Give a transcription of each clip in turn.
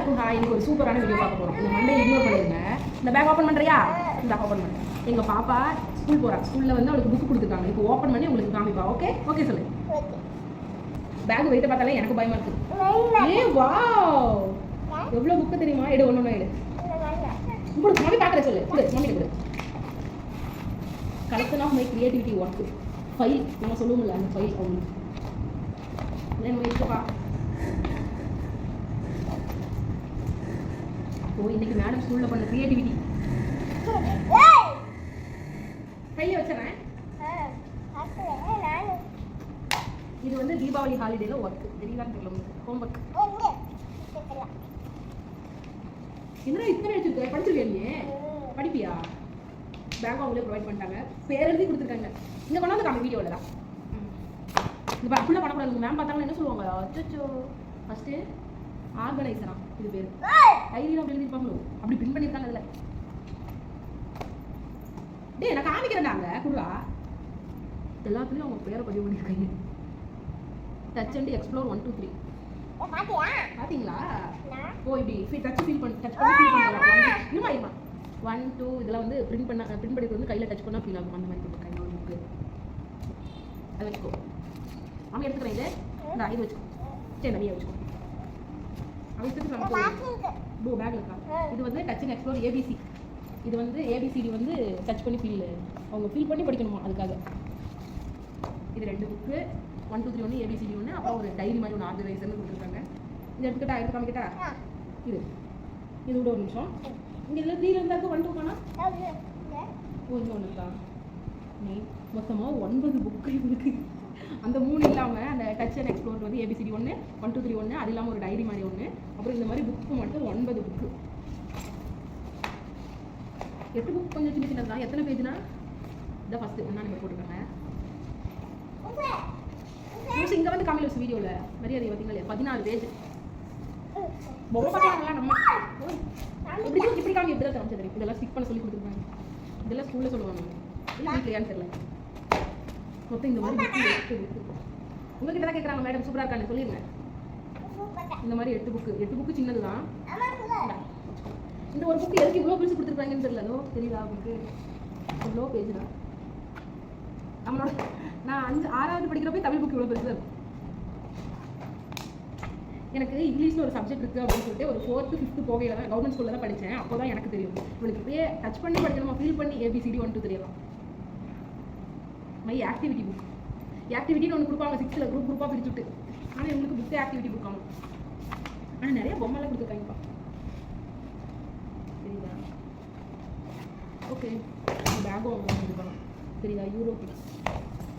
எல்லாருக்கும் ஹாய். இன்னைக்கு ஒரு சூப்பரான வீடியோ பார்க்க போகிறோம். இந்த மண்டே இக்னோர் பண்ணிடுங்க. இந்த பேக் ஓப்பன் பண்ணுறியா? இந்த ஓப்பன் பண்ணு. எங்கள் பாப்பா ஸ்கூல் போகிறா. ஸ்கூலில் வந்து அவளுக்கு புக் கொடுத்துருக்காங்க. இப்போ ஓப்பன் பண்ணி உங்களுக்கு காமிப்பா. ஓகே ஓகே சொல்லு. பேக் வெயிட்ட பார்த்தாலே எனக்கு பயமாக இருக்குது. ஏ வாவ், எவ்வளோ புக்கு தெரியுமா? எடு ஒன்று ஒன்று எடு. இப்படி மம்மி பார்க்குறேன் சொல்லு. கொடு மம்மி கொடு. Collection of my creativity work file நம்ம சொல்லுவோம்ல, அந்த ஃபைல் அவங்களுக்கு நம்ம இருக்குப்பா. ஓ, இன்னைக்கு மேடம் ஸ்கூலில் பண்ண கிரியேட்டிவிட்டி கையில் வச்சுறேன். இது வந்து தீபாவளி ஹாலிடேல ஒர்க் தெரியலாம் தெரியல உங்களுக்கு. ஹோம்ஒர்க் என்ன இத்தனை வச்சுருக்க? படிச்சிருக்கியா நீ? படிப்பியா? பேங்க் அவங்களே ப்ரொவைட் பண்ணிட்டாங்க. பேர் எழுதி கொடுத்துருக்காங்க. இங்கே கொண்டாந்து காமி வீடியோவில் தான். இந்த ஃபுல்லாக பண்ணக்கூடாது. மேம் பார்த்தாங்கன்னா என்ன சொல்லுவாங்க? அச்சோ, ஃபஸ்ட்டு ஆர்கனைசரா இது பேர். டைரியில் அப்படி எழுதிருப்பாங்களோ, அப்படி பின் பண்ணியிருக்காங்க அதில். டே நான் காமிக்கிறேன்டாங்க குருவா. எல்லாத்துலேயும் அவங்க பேரை பதிவு பண்ணியிருக்காங்க. டச் அண்ட் எக்ஸ்ப்ளோர் 1 2 3 பார்த்தீங்களா? ஓ, இப்படி டச் ஃபீல் பண்ணி ஃபீல் பண்ணுறாங்க. இன்னும் ஆயிமா 1 2 இதெல்லாம் வந்து பிரிண்ட் பண்ணிட்டு வந்து கையில் டச் பண்ணால் ஃபீல் ஆகும். அந்த மாதிரி கொடுத்துருக்காங்க ஒரு புக்கு. அதை வச்சுக்கோ. அவன் எடுத்துக்கிறேன். இது இது வச்சுக்கோ. சரி நிறைய வச்சுக்கோ. அவன் பேக்ல இருக்கா. இது வந்து டச் அண்ட் எக்ஸ்ப்ளோர் ஏபிசி. இது வந்து ஏபிசிடி வந்து டச் பண்ணி அவங்க ஃபீல் பண்ணி படிக்கணுமா, அதுக்காக. இது 2 புக்கு 1 2 3 ஒன்று ஏபிசிடி ஒன்று, அப்புறம் ஒரு டைரி மாதிரி ஒன்று ஆர்கனைசர்னு கொடுத்துருக்காங்க. இது எடுத்து காமிக்கிட்டா? இது கூட ஒரு நிமிஷம். இங்கே இதில் 3 இருந்தால் 1 2 காணா. ஓ, இங்கே ஒன்று இருக்கா? நீ மொத்தமாக 9 புக்கு இருக்கு. அந்த 3 இல்லாமல் அந்த டச் அண்ட் எக்ஸ்ப்ளோர் வந்து ஏபிசிடி ஒன்று 1 2 3 ஒன்று, அது இல்லாமல் ஒரு டைரி மாதிரி ஒன்று, அப்புறம் இந்த மாதிரி புக்கு மட்டும் 9 புக்கு. 8 புக் கொஞ்சம் சின்ன சின்னது தான். எத்தனை பேஜ்னா? இதான் ஃபஸ்ட்டு ஒன்றா நம்பர் போட்டுருக்காங்க. இங்கே வந்து காமில வீடியோவில் மரியாதை பார்த்தீங்களா? 16 பேஜ். பொம்மை பார்த்தாங்களா நம்ம? இப்படி காமி எப்படி தான் தெரியும். இதெல்லாம் ஸ்டிக் பண்ண சொல்லி கொடுத்துருக்காங்க. இதெல்லாம் ஸ்கூலில் சொல்லுவாங்க. இல்லை வீட்லையான்னு தெரியல. மொத்தம் இந்த மாதிரி புக்கு உங்ககிட்ட தான் கேட்குறாங்க. மேடம் சூப்பராக இருக்கான்னு சொல்லிடுங்க. இந்த மாதிரி 8 புக்கு சின்னது தான். இந்த ஒரு புக்கு எதுக்கு இவ்வளோ பிரிச்சு கொடுத்துருக்காங்கன்னு தெரியல. தெரியுதா புக்கு? இவ்வளோ பேஜ் தான். நம்மளோட நான் 6வது படிக்கிறப்ப தமிழ் புக்கு இவ்வளோ பெருசு தான் இருக்கும். எனக்கு இங்கிலீஷில் ஒரு சப்ஜெக்ட் இருக்குது அப்படின்னு சொல்லிட்டு ஒரு 4th 5th போகையில் தான் கவர்மெண்ட் ஸ்கூலில் தான் படித்தேன். அப்போ தான் எனக்கு தெரியும் இவளுக்கு இப்படியே டச் பண்ணி படிக்கணுமா, ஃபீல் பண்ணி ஏபிசிடி 1 2 தெரியலாம். My activity book. ஆக்டிவிட்டின்னு ஒன்று கொடுப்பாங்க 6th குரூப்பாக பிரிச்சுட்டு. ஆனால் இவங்களுக்கு புக்கு ஆக்டிவிட்டி புக் ஆகும். ஆனால் நிறைய பொம்மைலாம் கொடுத்துருக்காங்கப்பா. சரிதா? ஓகே, பேக்கும் இருக்கலாம். சரிதா? Euro Kids.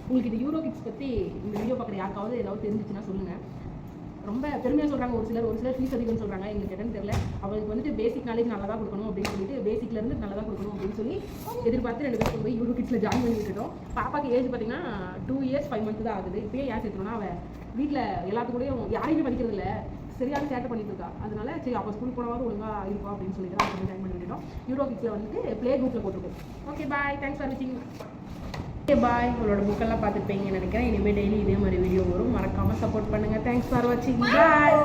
உங்களுக்கு இந்த யூரோ கிட்ஸ் பற்றி இந்த வீடியோ பார்க்குற யாருக்காவது ஏதாவது தெரிஞ்சிச்சுன்னா சொல்லுங்கள். ரொம்ப பெருமையாக சொல்கிறாங்க ஒரு சிலர் ஃபீஸ் அதிகம்னு சொல்கிறாங்க. எங்களுக்கு என்னன்னு தெரியல. அவளுக்கு வந்துட்டு பேசிக் நாலேஜ் நல்லா தான் கொடுக்கணும் அப்படின்னு சொல்லிட்டு பேசிக்லேருந்து நல்லா தான் கொடுக்கணும் அப்படின்னு சொல்லி எதிர்பார்த்து 2 பேருக்கு போய் யூரோ கிட்ஸில் ஜாயின் பண்ணி விட்டுட்டோம். பாப்பாக்கு ஏஜ் பார்த்தீங்கன்னா 2 years 5 months தான் ஆகுது. இப்போயே ஏன் சேர்த்துனா அவள் வீட்டில் எல்லாத்துக்கூடையும் யாரையுமே படிக்கிறது இல்லை, சரியான சேட்டை பண்ணிட்டு இருக்கா. அதனால சரி அப்போ ஸ்கூல் போனாவது ஒழுங்காக இருப்பா அப்படின்னு சொல்லிட்டு தான் ஜாயின் பண்ணி விட்டுட்டோம். யூரோ கிட்ஸில் வந்துட்டு ப்ளே குரூப்பில் போட்டுருக்கோம். ஓகே பாய், தேங்க்ஸ் ஃபார் வாட்சிங். Okay bye. உங்களோட புக்கெல்லாம் பார்த்துருப்பீங்கன்னு நினைக்கிறேன். இனிமேல் டெய்லி இதே மாதிரி வீடியோ வரும். மறக்காமல் சப்போர்ட் பண்ணுங்கள். தேங்க்ஸ் ஃபார் வாட்சிங். பாய்.